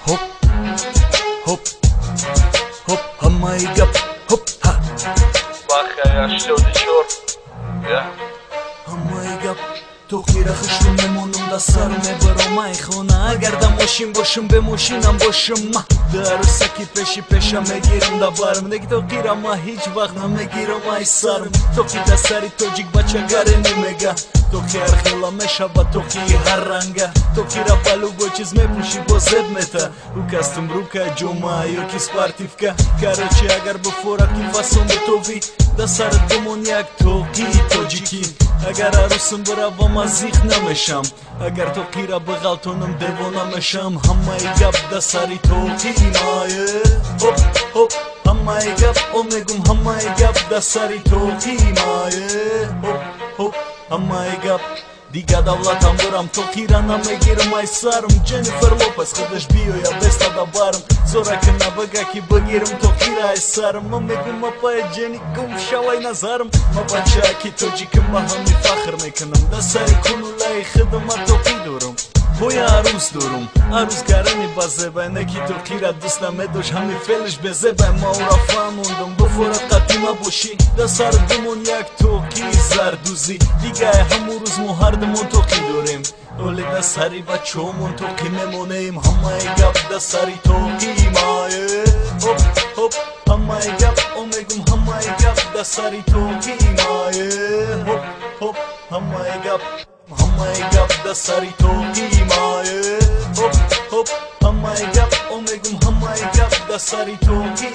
hop, hop, hop, hammaigap, hop, ha. Bakha yaşlıyordu çor. Ya. Hammaigap, to'qira xishim memonimda sarme baromay xona agarda moshin boshim be moshinam boshim ma darusaki peshi pesha megirim da barim neg to'qira ma hech vaqt namegirim ay sarim to'qida sari tojik bacha gareni mega to'qi arxela meshaba to'qi harranga to'qira balu bochiz mepushi bozeb meta u kastum ruka joma yoki sportivka короче agar bu foraki fason to'vi da sar demoniak to'qi tojiki agar arusim biravam azikh namesham agar to'qira big'altonim devona mesham hammai gap da sari to'qi maye hop hop hammai gap omegum hammai gap da sari to'qi maye hop hop hammai gap diga davlatam buram to'qira namegirim ay sarim Jennifer Lopez xidish biyo ya besta da barim zorakina bagaki bagirim to'qira ay sarim mamegum apay jenikum shavay nazarim mabachaki tojikim bahami fakhr mekanam da sari kunulay khidmat to'qi durum boya aruz durum aruz garani bazebay neki to'qira do'stna medosh hami felish bezebay maura famundum buforat qatima boshi da sar dumon yak to'qi zarduzi diga hamuruz muhardimon to'qi durim ole da sari bachomon to'qi memonem hammai gap da sari to'qi maye hop hop hammai gap omegum hammai gap da sari to'qi maye hop hop hammai gap da sari to'qi maye hop hop hammai gap omegum hammai gap da sari to'qi